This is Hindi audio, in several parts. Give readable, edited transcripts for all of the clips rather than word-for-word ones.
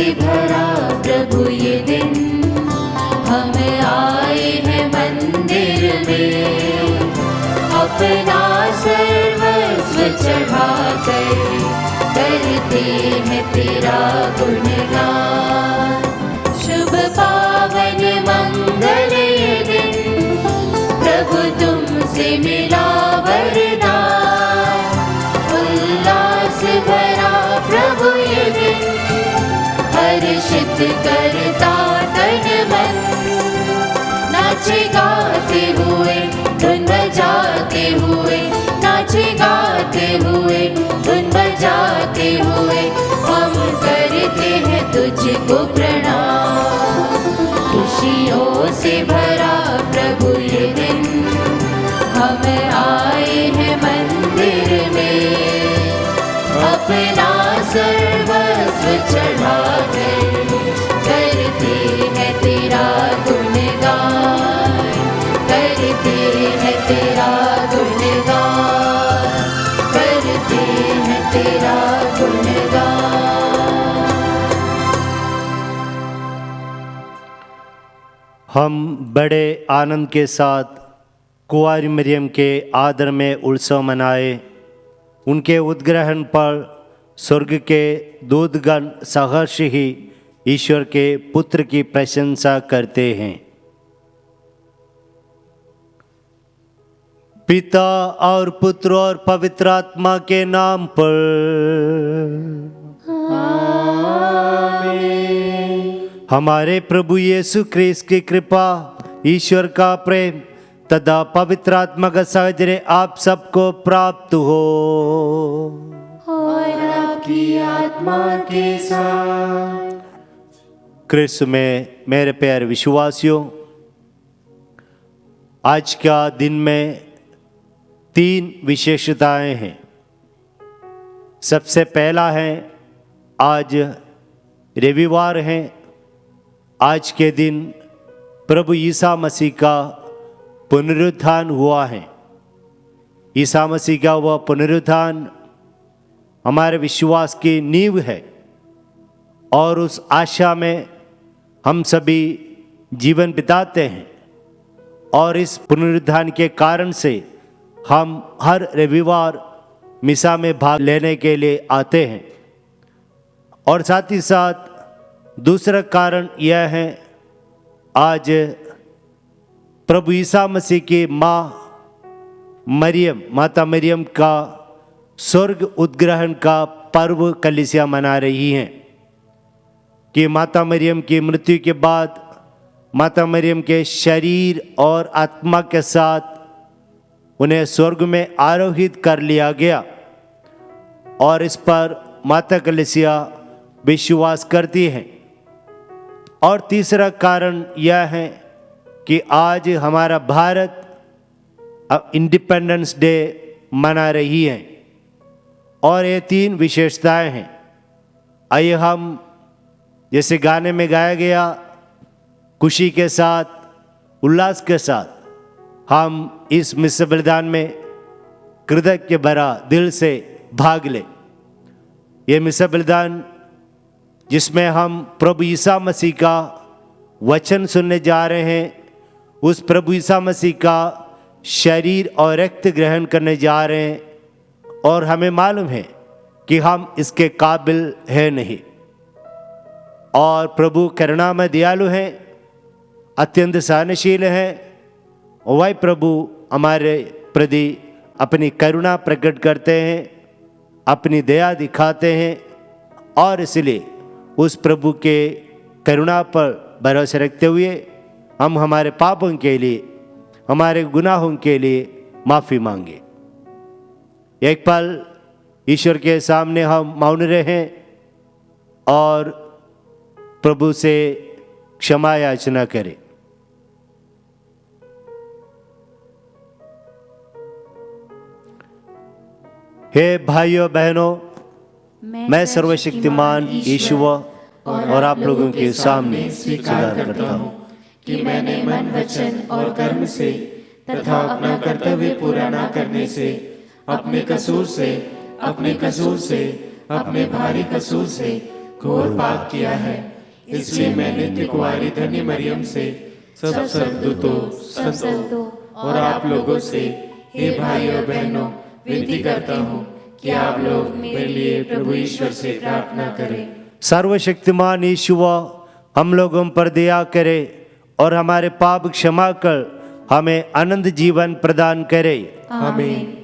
से भरा प्रभु ये दिन, हम आए हैं मंदिर में, अपना सर्वस्व चढ़ाकर करते हैं तेरा गुणगान। शुभ पावन मंगल ये दिन, प्रभु तुमसे मिला वरदान। उल्लास भरा प्रभु ये दिन, हर्षित करता तन मन। नाचे गाते हुए धुन बजाते हुए, नाचे गाते हुए धुन बजाते हुए, हम करते हैं तुझको प्रणाम। खुशियों से भरा प्रभु ये दिन, हम आए हैं मंदिर में, अपना सर्वस्व चढ़ाकर करते हैं तेरा गुणगान, करते हैं तेरा गुणगान, करते हैं तेरा गुणगान। हम बड़े आनंद के साथ कुंवारी मरियम के आदर में उत्सव मनाए। उनके उद्ग्रहण पर स्वर्ग के दूतगण सहर्ष ही ईश्वर के पुत्र की प्रशंसा करते हैं। पिता और पुत्र और पवित्र आत्मा के नाम पर आमीन। हमारे प्रभु यीशु ख्रीस्त की कृपा, ईश्वर का प्रेम तथा पवित्र आत्मा का सहचर्य आप सबको प्राप्त हो और आपकी आत्मा के साथ। क्रिस्त में मेरे प्यारे विश्वासियों, आज का दिन में 3 विशेषताएं हैं। सबसे पहला है, आज रविवार है। आज के दिन प्रभु ईसा मसीह का पुनरुत्थान हुआ है। ईसा मसीह का वह पुनरुत्थान हमारे विश्वास की नींव है और उस आशा में हम सभी जीवन बिताते हैं। और इस पुनरुत्थान के कारण से हम हर रविवार मिसा में भाग लेने के लिए आते हैं। और साथ ही साथ दूसरा कारण यह है, आज प्रभु ईसा मसीह की माँ मरियम, माता मरियम का स्वर्ग उद्ग्रहण का पर्व कलीसिया मना रही हैं। कि माता मरियम की मृत्यु के बाद माता मरियम के शरीर और आत्मा के साथ उन्हें स्वर्ग में आरोहित कर लिया गया। और इस पर माता कलीसिया विश्वास करती है। और तीसरा कारण यह है कि आज हमारा भारत इंडिपेंडेंस डे मना रही है। और ये 3 विशेषताएं हैं। आइए हम, जैसे गाने में गाया गया, खुशी के साथ, उल्लास के साथ हम इस मिस्र बलिदान में कृतज्ञ भरा दिल से भाग ले। ये मिस्र बलिदान जिसमें हम प्रभु ईसा मसीह का वचन सुनने जा रहे हैं, उस प्रभु ईसा मसीह का शरीर और रक्त ग्रहण करने जा रहे हैं। और हमें मालूम है कि हम इसके काबिल है नहीं। और प्रभु करुणामय दयालु हैं, अत्यंत सहनशील हैं। वही प्रभु हमारे प्रति अपनी करुणा प्रकट करते हैं, अपनी दया दिखाते हैं। और इसलिए उस प्रभु के करुणा पर भरोसा रखते हुए हम हमारे पापों के लिए, हमारे गुनाहों के लिए माफ़ी मांगे। एक पल ईश्वर के सामने हम मौन रहें और प्रभु से क्षमा याचना करें। हे भाइयों बहनों, मैं सर्वशक्तिमान ईश्वर और आप लोगों के सामने स्वीकार करता हूँ कि मैंने मन, वचन और कर्म से तथा अपना कर्तव्य पूरा न करने से, अपने कसूर से, अपने भारी कसूर से घोर पाप किया है, इसलिए मैं नित्य कुंवारी धन्य मरियम से सब स्वर्गदूतों, संतों और आप लोगों से, हे भाई और बहनों, विनती करता हूँ कि आप लोग मेरे लिए प्रभु ईश्वर से प्रार्थना करें। सर्वशक्तिमान ईश्वर हम लोगों पर दया करे और हमारे पाप क्षमा कर हमें अनंत जीवन प्रदान करे। आमीन।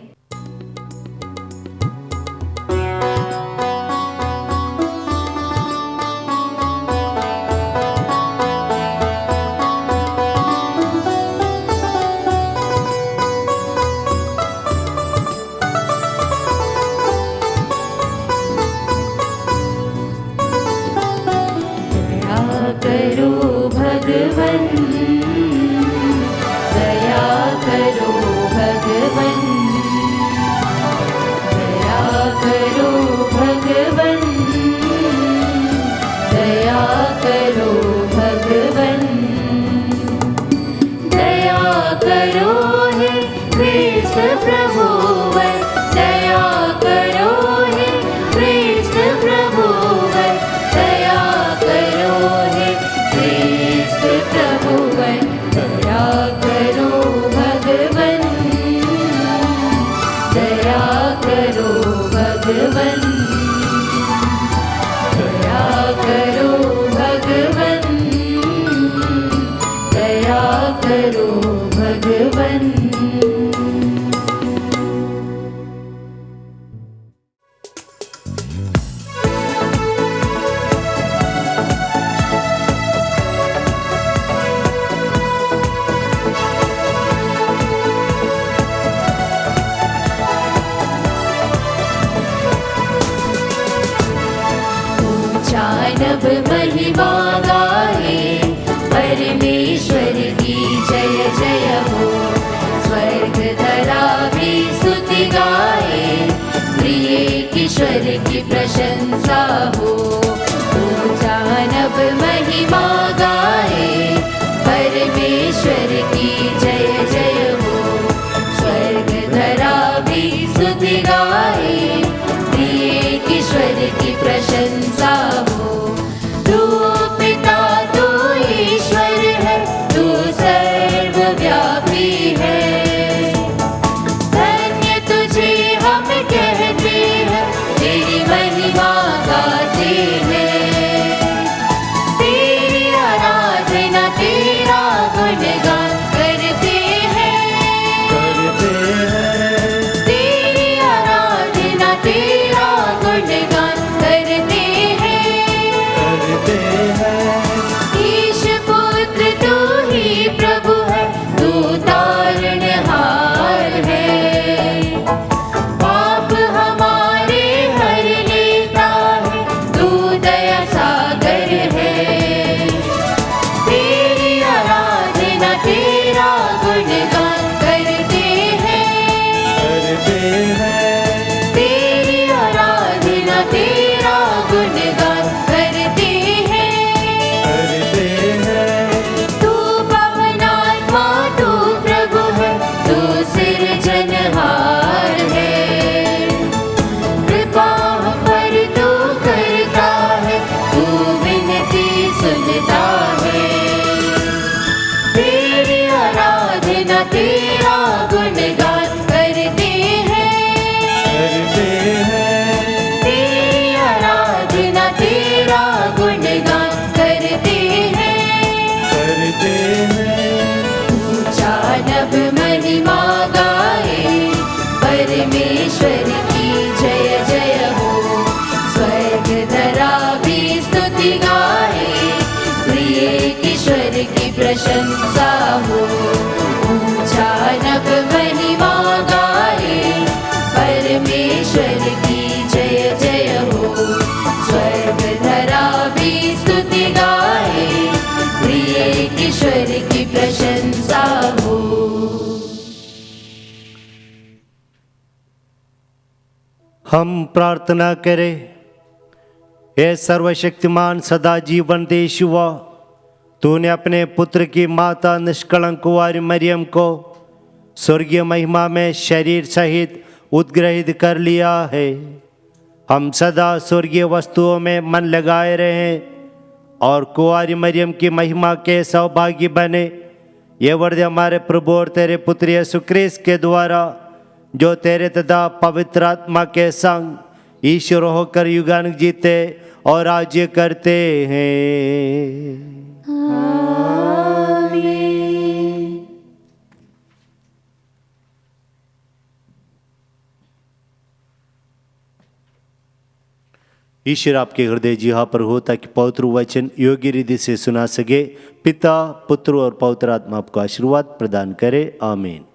करो भगवन, दया करो भगवन, दया करो भगवन, दया करो भगवन, दया करो हे कृष्ण प्रभुवर, दया करो हे कृष्ण प्रभुवर, दया करो हे कृष्ण प्रभुवर, दया करो भगवन, दया करो भगवन, दया करो भगवन, दया करो भगवन। जानब महिमा गाए, परमेश्वर की जय जय हो, स्वर्ग धरा भी स्तुति गाए, प्रिय ईश्वर की प्रशंसा हो। जानब महिमा गाए, परमेश्वर की जय जय हो, स्वर्ग धरा भी स्तुति गाए, प्रिय ईश्वर की प्रशंसा हो। तू पिता तू ईश्वर है, तू सर्वव्यापी है, धन्य तुझे हम कहते हैं, तेरी महिमा गाते हैं, तेरी आराधना तेरा गुणगान करते हैं, तेरी आराधना तेरा गुणगान करते हैं। ईश पुत्र तू ही प्रभु है, तू तारणहार है, पाप हमारे हर लेता है, तू दया सागर है, तेरी आराधना तेरा गुणगान करते हैं, तेरी आराधना तेरा गुणगान करते हैं। तू पवनात्मा तू प्रभु है, तू सिरजनहार है, कृपा हम पर तू करता है, तू विनती सुनता है, तेरी आराधना तेरा गुणगान करते हैं, तेरी आराधना तेरा गुणगान करते हैं। जानब महिमा गाए, परमेश्वर की जय जय हो, स्वर्ग धरा भी स्तुति गाए, प्रिय ईश्वर की प्रशंसा हो। जानब महिमा गाए, परमेश्वर की जय जय हो, स्वर्ग धरा भी स्तुति गाए, प्रिय ईश्वर की प्रशंसा हो। हम प्रार्थना करें। हे सर्वशक्तिमान सदा जीवन दे ईश्वर, तूने अपने पुत्र की माता निष्कलंक कुंवारी मरियम को स्वर्गीय महिमा में शरीर सहित उद्ग्रहित कर लिया है। हम सदा स्वर्गीय वस्तुओं में मन लगाए रहें और कुंवारी मरियम की महिमा के सौभागी बने। ये वर्द हमारे प्रभु और तेरे पुत्र यीशु ख्रीस्त के द्वारा, जो तेरे तथा पवित्र आत्मा के संग ईश्वर होकर युगानुग जीते और राज्य करते हैं। ईश्वर आपके हृदय जिहा पर हो, ताकि पवित्र वचन योग्य रीति से सुना सके। पिता, पुत्र और पवित्र आत्मा आपको आशीर्वाद प्रदान करे। आमीन।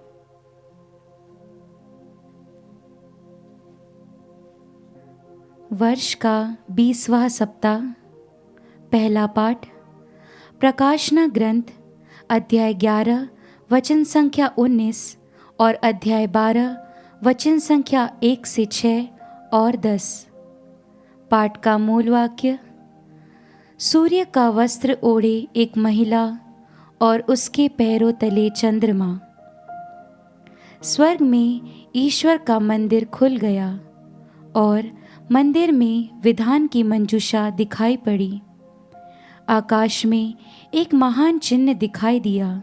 वर्ष का 20वां सप्ताह। पहला पाठ प्रकाशना ग्रंथ अध्याय 11 वचन संख्या 19 और अध्याय 12 वचन संख्या 1 से 6 और 10। पाठ का मूल वाक्य। सूर्य का वस्त्र ओढ़े एक महिला और उसके पैरों तले चंद्रमा। स्वर्ग में ईश्वर का मंदिर खुल गया और मंदिर में विधान की मंजूषा दिखाई पड़ी। आकाश में एक महान चिन्ह दिखाई दिया।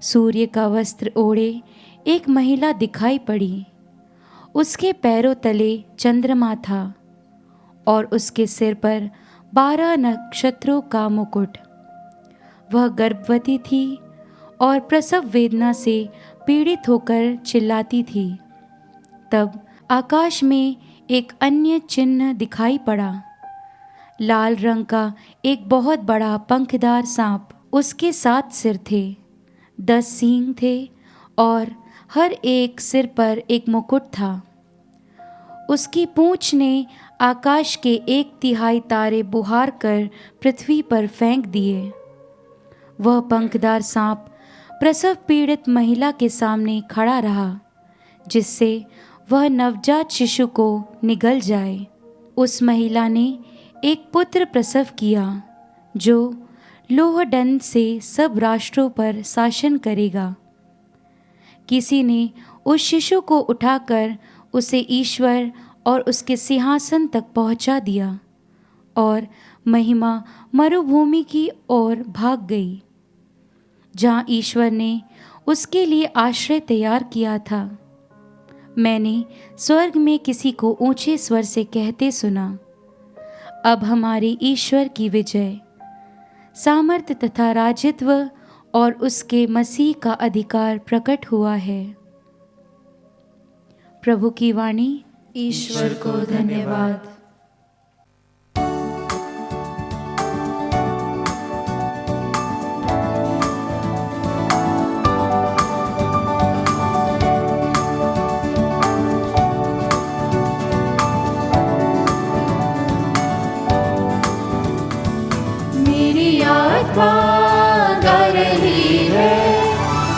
सूर्य का वस्त्र ओढ़े एक महिला दिखाई पड़ी। उसके पैरों तले चंद्रमा था और उसके सिर पर 12 नक्षत्रों का मुकुट। वह गर्भवती थी और प्रसव वेदना से पीड़ित होकर चिल्लाती थी। तब आकाश में एक अन्य चिन्ह दिखाई पड़ा। लाल रंग का एक बहुत बड़ा पंखदार सांप। उसके 7 सिर थे, 10 सींग थे और हर एक सिर पर एक मुकुट था। उसकी पूंछ ने आकाश के 1/3 तारे बुहार कर पृथ्वी पर फेंक दिए। वह पंखदार सांप प्रसव पीड़ित महिला के सामने खड़ा रहा, जिससे वह नवजात शिशु को निगल जाए। उस महिला ने एक पुत्र प्रसव किया, जो लोह दंड से सब राष्ट्रों पर शासन करेगा। किसी ने उस शिशु को उठाकर उसे ईश्वर और उसके सिंहासन तक पहुंचा दिया और महिमा मरुभूमि की ओर भाग गई, जहां ईश्वर ने उसके लिए आश्रय तैयार किया था। मैंने स्वर्ग में किसी को ऊंचे स्वर से कहते सुना, अब हमारे ईश्वर की विजय, सामर्थ्य तथा राजत्व और उसके मसीह का अधिकार प्रकट हुआ है। प्रभु की वाणी। ईश्वर को धन्यवाद। मेरी आत्मा गा रही है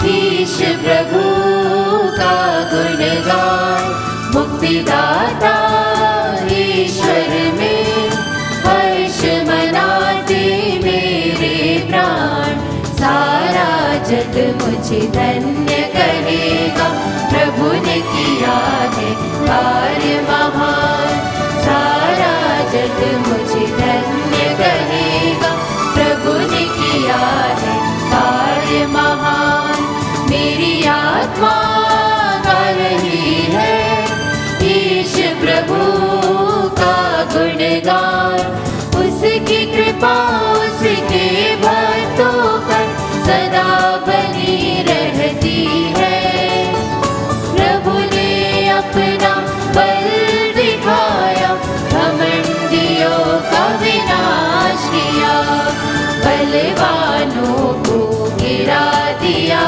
ईश प्रभु का गुणगान। मुक्तिदाता ईश्वर में हर्ष मनाते मेरे प्राण। सारा जग मुझे धन्य कहेगा, प्रभु ने किया है कार्य महान। सारा जग मुझे धन्य कहेगा, प्रभु ने किया है कार्य महान। मेरी आत्मा गा रही है ईश प्रभु का गुणगान। उसकी कृपा उसके भक्तों पर सदा बनी रहती है। प्रभु ने अपना बल दिखाया, घमंडियों का विनाश किया। बलवानों को गिरा दिया,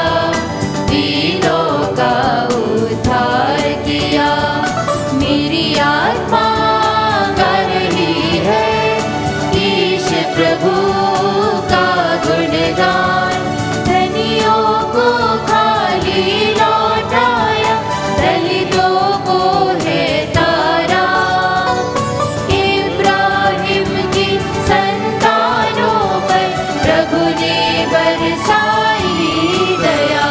दीनों का उद्धार किया। मेरी आत्मा गा रही है ईश प्रभु का गुणगान। धनियों को खाली लौटाया, दलितों को है तारा। इब्राहिम की संतानों पर प्रभु ने बरसाई दया।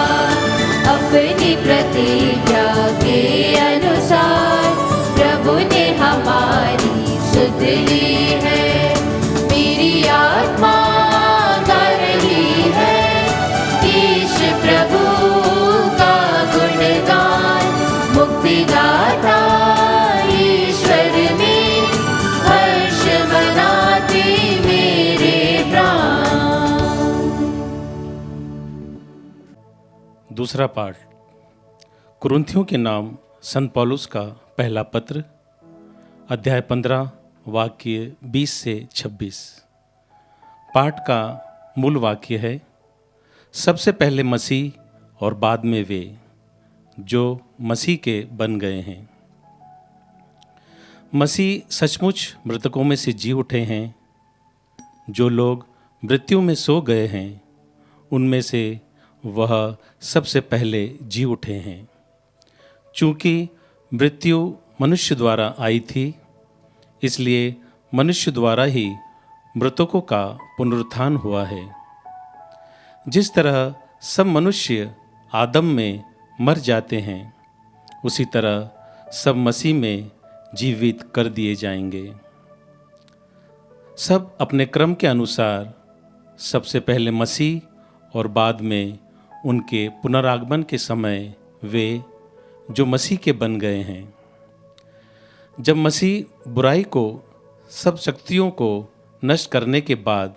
अपनी प्रतिज्ञा के अनुसार प्रभु ने हमारा रही है, मेरी आत्मा गा रही है ईश प्रभु का गुणगान। मुक्तिदाता ईश्वर में हर्ष मनाते मेरे प्राण। दूसरा पाठ कुरिन्थियों के नाम संत पौलुस का पहला पत्र, अध्याय 15 वाक्य 20 से 26। पाठ का मूल वाक्य है, सबसे पहले मसीह और बाद में वे जो मसीह के बन गए हैं। मसीह सचमुच मृतकों में से जी उठे हैं। जो लोग मृत्यु में सो गए हैं उनमें से वह सबसे पहले जी उठे हैं। चूँकि मृत्यु मनुष्य द्वारा आई थी, इसलिए मनुष्य द्वारा ही मृतकों का पुनरुत्थान हुआ है। जिस तरह सब मनुष्य आदम में मर जाते हैं, उसी तरह सब मसीह में जीवित कर दिए जाएंगे। सब अपने क्रम के अनुसार, सबसे पहले मसीह और बाद में उनके पुनरागमन के समय वे जो मसीह के बन गए हैं। जब मसीह बुराई को, सब शक्तियों को नष्ट करने के बाद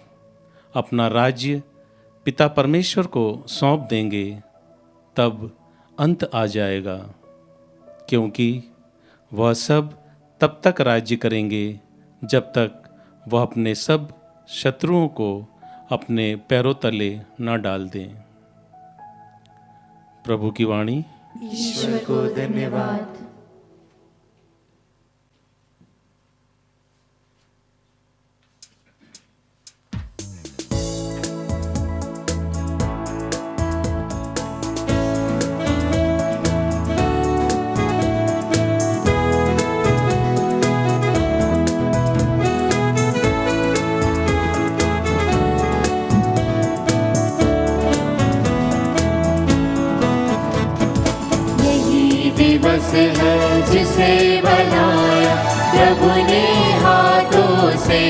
अपना राज्य पिता परमेश्वर को सौंप देंगे, तब अंत आ जाएगा, क्योंकि वह सब तब तक राज्य करेंगे जब तक वह अपने सब शत्रुओं को अपने पैरों तले न डाल दें। प्रभु की वाणी। ईश्वर को धन्यवाद। दिवस है जिसे बनाया प्रभु ने हाथों से,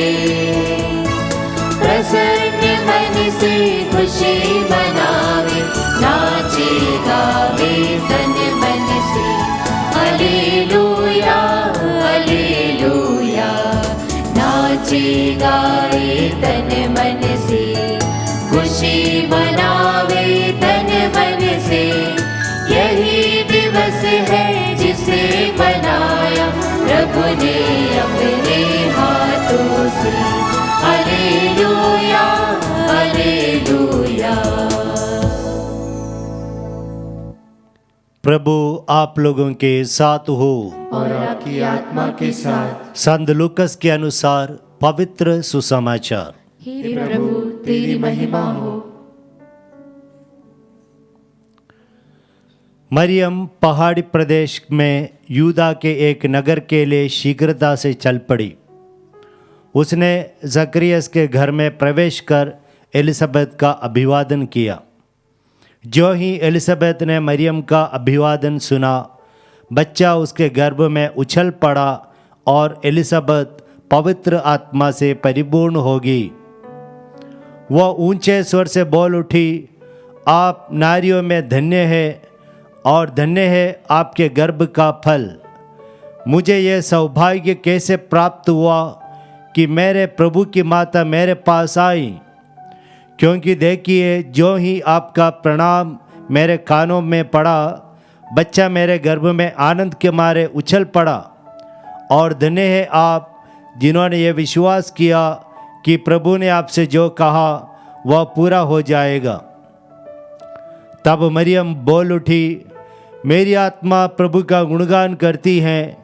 प्रसन्न मन से खुशी मनावे, नाचे गावे तन मन से। हालेलुया हालेलुया, नाचे गाए तन मन से, खुशी मनावे तन मन से। यही दिवस है जिसे बनाया प्रभु ने अपने हाथों से। Hallelujah hallelujah. प्रभु आप लोगों के साथ हो और आपकी आत्मा के साथ। संत लूकस के अनुसार पवित्र सुसमाचार। हे प्रभु तेरी महिमा हो। मरियम पहाड़ी प्रदेश में यूदा के एक नगर के लिए शीघ्रता से चल पड़ी। उसने जकरियस के घर में प्रवेश कर एलिजाबेथ का अभिवादन किया। जो ही एलिजाबेथ ने मरियम का अभिवादन सुना, बच्चा उसके गर्भ में उछल पड़ा और एलिजाबेथ पवित्र आत्मा से परिपूर्ण हो गई। वह ऊंचे स्वर से बोल उठी, आप नारियों में धन्य है और धन्य है आपके गर्भ का फल। मुझे यह सौभाग्य कैसे प्राप्त हुआ कि मेरे प्रभु की माता मेरे पास आई, क्योंकि देखिए जो ही आपका प्रणाम मेरे कानों में पड़ा, बच्चा मेरे गर्भ में आनंद के मारे उछल पड़ा। और धन्य है आप जिन्होंने ये विश्वास किया कि प्रभु ने आपसे जो कहा वह पूरा हो जाएगा। तब मरियम बोल उठी, मेरी आत्मा प्रभु का गुणगान करती है,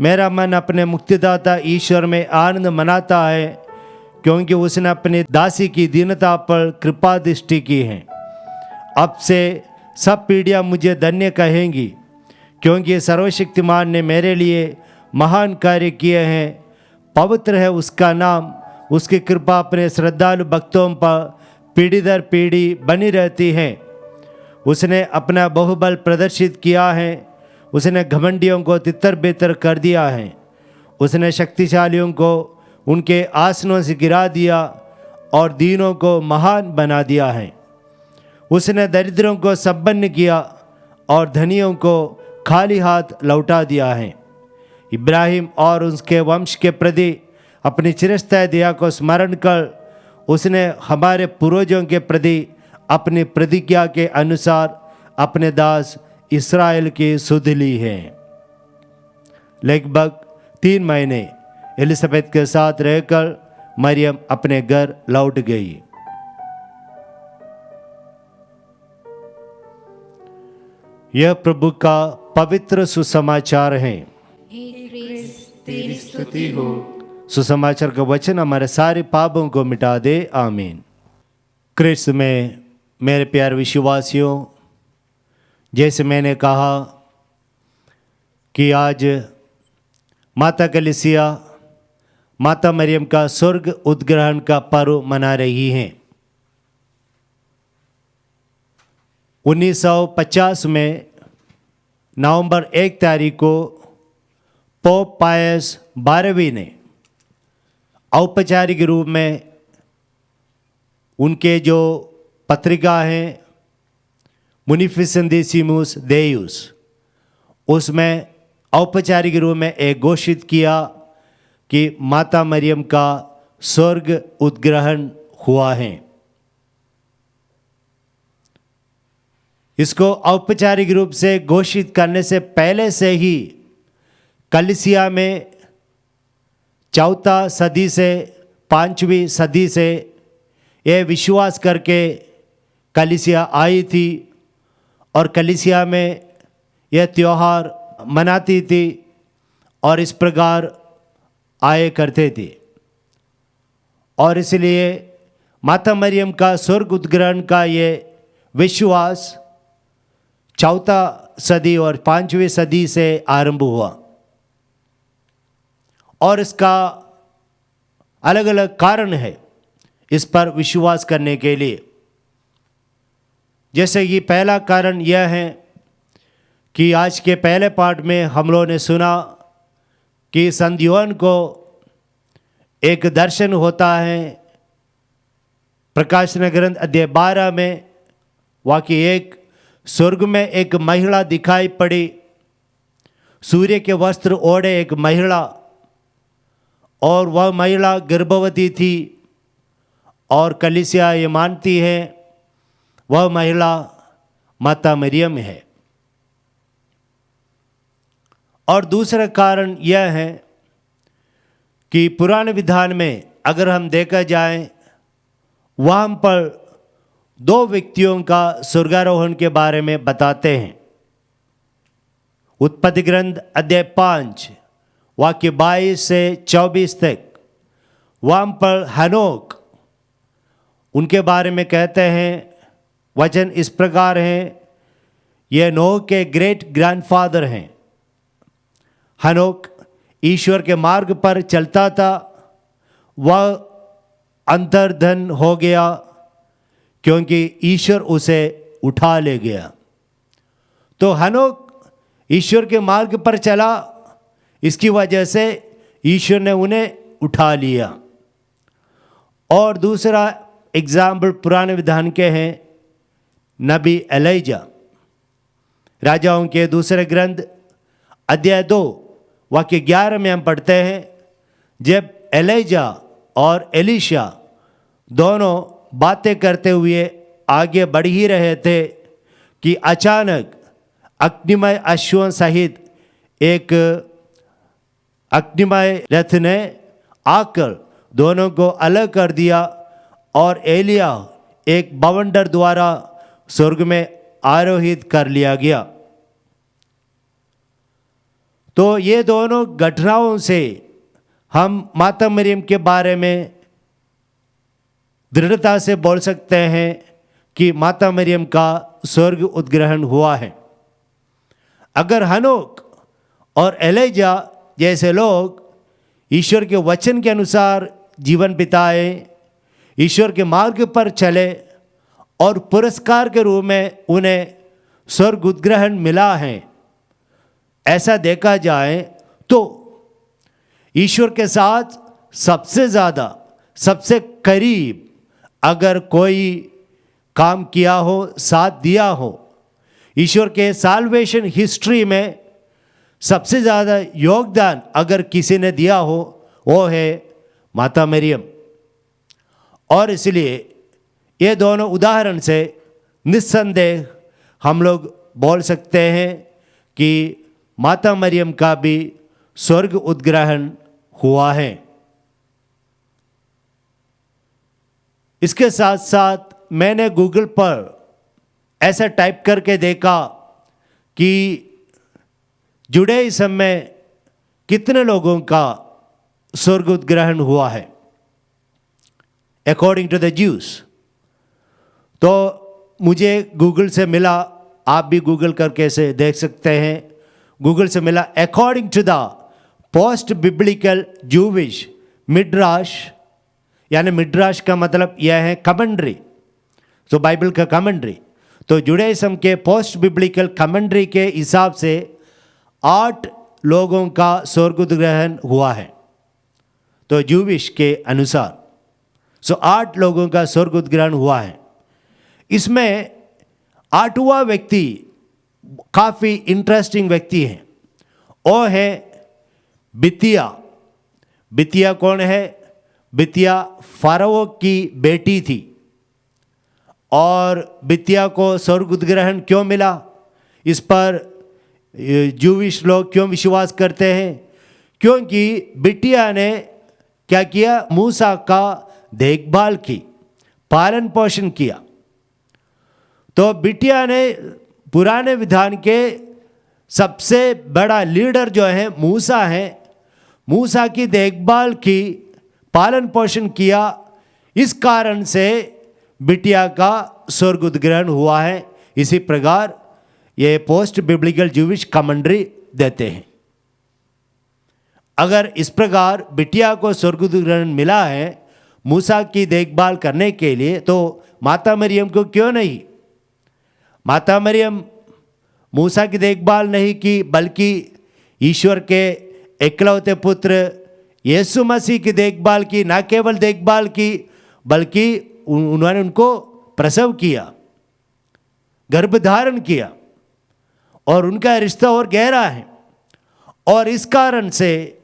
मेरा मन अपने मुक्तिदाता ईश्वर में आनंद मनाता है, क्योंकि उसने अपने दासी की दीनता पर कृपा दृष्टि की है। अब से सब पीढ़ियाँ मुझे धन्य कहेंगी, क्योंकि सर्वशक्तिमान ने मेरे लिए महान कार्य किए हैं। पवित्र है उसका नाम, उसकी कृपा अपने श्रद्धालु भक्तों पर पीढ़ी दर पीढ़ी बनी रहती है। उसने अपना बहुबल प्रदर्शित किया है, उसने घमंडियों को तितर बितर कर दिया है, उसने शक्तिशालियों को उनके आसनों से गिरा दिया और दीनों को महान बना दिया है। उसने दरिद्रों को संपन्न किया और धनियों को खाली हाथ लौटा दिया है। इब्राहिम और उसके वंश के प्रति अपनी चिरस्थायी दया को स्मरण कर उसने हमारे पूर्वजों के प्रति अपनी प्रतिज्ञा के अनुसार अपने दास इस्राएल की सुध ली है। लगभग 3 महीने एलिजाबेथ के साथ रहकर मरियम अपने घर लौट गई। यह प्रभु का पवित्र सुसमाचार है। तेरी स्तुति हो। सुसमाचार का वचन हमारे सारे पापों को मिटा दे। आमीन। क्रिस्त में मेरे प्यारे विश्वासियों, जैसे मैंने कहा कि आज माता कलीसिया माता मरियम का स्वर्ग उद्ग्रहण का पर्व मना रही हैं। 1950 में नवंबर 1 तारीख को पोप पायस 12वीं ने औपचारिक रूप में उनके जो पत्रिका हैं मुनिफिसेंटेसिमुस देयुस, उसमें औपचारिक रूप में एक घोषित किया कि माता मरियम का स्वर्ग उद्ग्रहण हुआ है। इसको औपचारिक रूप से घोषित करने से पहले से ही कलीसिया में 4वीं सदी से 5वीं सदी से यह विश्वास करके कलीसिया आई थी और कलीसिया में यह त्यौहार मनाती थी और इस प्रकार आए करते थे। और इसलिए माता मरियम का स्वर्ग उद्ग्रहण का ये विश्वास 4वीं सदी और 5वीं सदी से आरंभ हुआ और इसका अलग अलग कारण है इस पर विश्वास करने के लिए। जैसे कि पहला कारण यह है कि आज के पहले पाठ में हम लोगों ने सुना कि संत यूहन्ना को एक दर्शन होता है। प्रकाशन ग्रंथ अध्याय 12 में वाकई एक स्वर्ग में एक महिला दिखाई पड़ी, सूर्य के वस्त्र ओढ़े एक महिला, और वह महिला गर्भवती थी और कलीसिया ये मानती है वह महिला माता मरियम है। और दूसरा कारण यह है कि पुराने विधान में अगर हम देखा जाए वहाँ पर 2 व्यक्तियों का स्वर्गारोहण के बारे में बताते हैं। उत्पत्ति ग्रंथ अध्याय 5 वाक्य 22 से 24 तक वहाँ पर हनोक उनके बारे में कहते हैं। वचन इस प्रकार हैं, यह नोह के ग्रेट ग्रैंडफादर हैं। हनोक ईश्वर के मार्ग पर चलता था, वह अंतर्धन हो गया क्योंकि ईश्वर उसे उठा ले गया। तो हनोक ईश्वर के मार्ग पर चला, इसकी वजह से ईश्वर ने उन्हें उठा लिया। और दूसरा एग्जाम्पल पुराने विधान के हैं नबी एलीजा। राजाओं के दूसरे ग्रंथ अध्याय 2 वाक्य 11 में हम पढ़ते हैं, जब एलीजा और एलीशा दोनों बातें करते हुए आगे बढ़ ही रहे थे कि अचानक अग्निमय अश्वों सहित एक अग्निमय रथ ने आकर दोनों को अलग कर दिया और एलिया एक बवंडर द्वारा स्वर्ग में आरोहित कर लिया गया। तो ये दोनों घटनाओं से हम माता मरियम के बारे में दृढ़ता से बोल सकते हैं कि माता मरियम का स्वर्ग उद्ग्रहण हुआ है। अगर हनोक और एलीजा जैसे लोग ईश्वर के वचन के अनुसार जीवन बिताए, ईश्वर के मार्ग पर चले और पुरस्कार के रूप में उन्हें स्वर्ग उद्ग्रहण मिला है, ऐसा देखा जाए तो ईश्वर के साथ सबसे ज़्यादा, सबसे करीब अगर कोई काम किया हो, साथ दिया हो, ईश्वर के साल्वेशन हिस्ट्री में सबसे ज़्यादा योगदान अगर किसी ने दिया हो वो है माता मरियम। और इसलिए ये दोनों उदाहरण से निस्संदेह हम लोग बोल सकते हैं कि माता मरियम का भी स्वर्ग उद्ग्रहण हुआ है। इसके साथ साथ मैंने गूगल पर ऐसा टाइप करके देखा कि जुडाइज्म में कितने लोगों का स्वर्ग उद्ग्रहण हुआ है अकॉर्डिंग टू द ज्यूस। तो मुझे गूगल से मिला, आप भी गूगल करके से देख सकते हैं, गूगल से मिला according to the post biblical Jewish Midrash, यानी मिड्राश का मतलब यह है कमेंट्री, तो बाइबल का कमेंट्री। तो जुडाइज्म के पोस्ट बिब्लिकल कमेंट्री के हिसाब से 8 लोगों का स्वर्ग उद्ग्रहण हुआ है। तो जूविश के अनुसार 8 लोगों का स्वर्ग उद्ग्रहण हुआ है। इसमें 8वां व्यक्ति काफ़ी इंटरेस्टिंग व्यक्ति है, वो है बितिया। बितिया कौन है? बितिया फाराओ की बेटी थी। और बितिया को स्वर्ग उद्ग्रहण क्यों मिला, इस पर जूविश लोग क्यों विश्वास करते हैं? क्योंकि बिटिया ने क्या किया? मूसा का देखभाल की, पालन पोषण किया। तो बिटिया ने पुराने विधान के सबसे बड़ा लीडर जो है मूसा है, मूसा की देखभाल की, पालन पोषण किया। इस कारण से बिटिया का स्वर्ग उद्ग्रहण हुआ है। इसी प्रकार ये पोस्ट बिब्लिकल जूविश कमेंट्री देते हैं। अगर इस प्रकार बिटिया को स्वर्ग उद्ग्रहण मिला है मूसा की देखभाल करने के लिए, तो माता मरियम को क्यों नहीं? माता मरियम मूसा की देखभाल नहीं की, बल्कि ईश्वर के एकलौते पुत्र यीशु मसीह की देखभाल की। न केवल देखभाल की, बल्कि उन्होंने उनको प्रसव किया, गर्भधारण किया, और उनका रिश्ता और गहरा है। और इस कारण से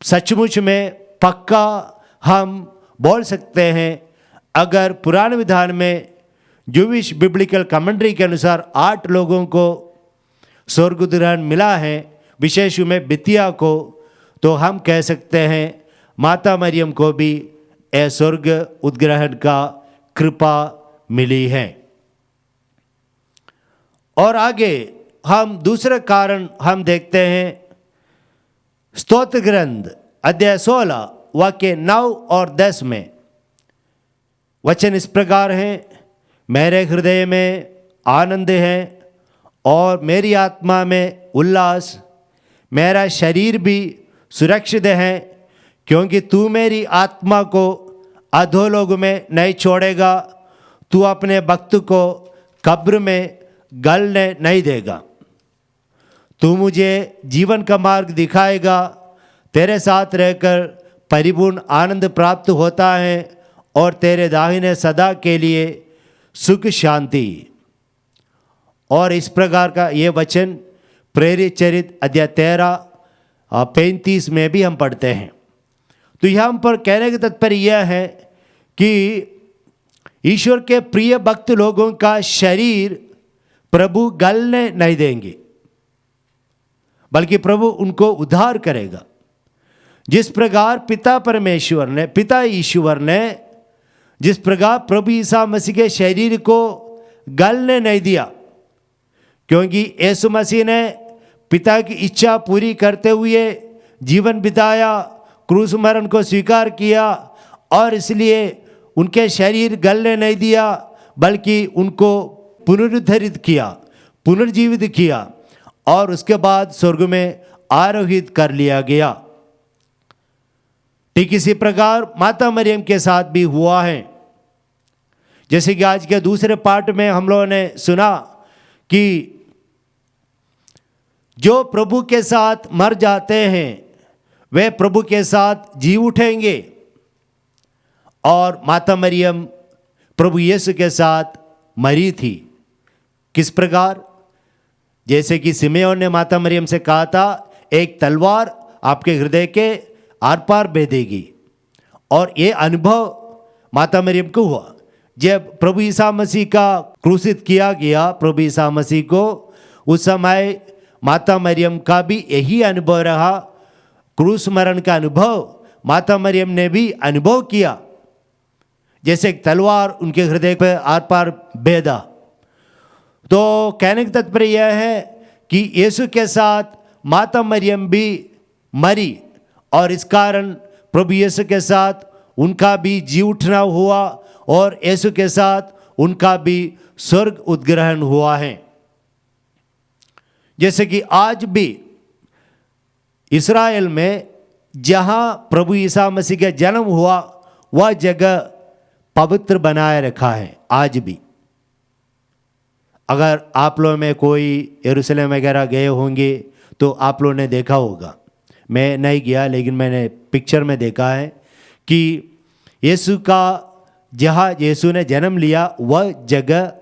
सचमुच में पक्का हम बोल सकते हैं, अगर पुराने विधान में जूविश बिब्लिकल कमेंट्री के अनुसार 8 लोगों को स्वर्ग उद्ग्रहण मिला है, विशेष में बितिया को, तो हम कह सकते हैं माता मरियम को भी स्वर्ग उद्ग्रहण का कृपा मिली है। और आगे हम दूसरे कारण हम देखते हैं, स्तोत्र ग्रंथ अध्याय 16 वाक्य 9 और 10 में वचन इस प्रकार हैं, मेरे हृदय में आनंद है और मेरी आत्मा में उल्लास, मेरा शरीर भी सुरक्षित है, क्योंकि तू मेरी आत्मा को अधोलोक में नहीं छोड़ेगा, तू अपने भक्त को कब्र में गलने नहीं देगा। तू मुझे जीवन का मार्ग दिखाएगा, तेरे साथ रहकर परिपूर्ण आनंद प्राप्त होता है, और तेरे दाहिने सदा के लिए सुख शांति। और इस प्रकार का ये वचन प्रेरित चरित अध्याय 13:35 में भी हम पढ़ते हैं। तो यहाँ पर कहने का तात्पर्य यह है कि ईश्वर के प्रिय भक्त लोगों का शरीर प्रभु गलने नहीं देंगे, बल्कि प्रभु उनको उद्धार करेगा। जिस प्रकार पिता ईश्वर ने जिस प्रकार प्रभु ईसा मसीह के शरीर को गलने नहीं दिया, क्योंकि यीशु मसीह ने पिता की इच्छा पूरी करते हुए जीवन बिताया, क्रूस मरण को स्वीकार किया, और इसलिए उनके शरीर गलने नहीं दिया, बल्कि उनको पुनरुद्धरित किया, पुनर्जीवित किया, और उसके बाद स्वर्ग में आरोहित कर लिया गया। ठीक इसी प्रकार माता मरियम के साथ भी हुआ है। जैसे कि आज के दूसरे पार्ट में हम लोगों ने सुना कि जो प्रभु के साथ मर जाते हैं वे प्रभु के साथ जी उठेंगे। और माता मरियम प्रभु यीशु के साथ मरी थी। किस प्रकार? जैसे कि सिमेयोन ने माता मरियम से कहा था, एक तलवार आपके हृदय के आर पार भेदेगी। और ये अनुभव माता मरियम को हुआ जब प्रभु ईसा मसीह का क्रूसित किया गया। प्रभु ईसा मसीह को उस समय माता मरियम का भी यही अनुभव रहा। क्रूस मरण का अनुभव माता मरियम ने भी अनुभव किया, जैसे एक तलवार उनके हृदय पर आर पार भेदा। तो कहने का तात्पर्य यह है कि यीशु के साथ माता मरियम भी मरी और इस कारण प्रभु यीशु के साथ उनका भी जी उठना हुआ और यीशु के साथ उनका भी स्वर्ग उद्ग्रहण हुआ है। जैसे कि आज भी इस्राएल में जहां प्रभु ईसा मसीह का जन्म हुआ वह जगह पवित्र बनाए रखा है आज भी। अगर आप लोग में कोई यरूशलेम वगैरह गए होंगे तो आप लोगों ने देखा होगा, मैं नहीं गया लेकिन मैंने पिक्चर में देखा है कि यीशु का जहाँ यीशु ने जन्म लिया वह जगह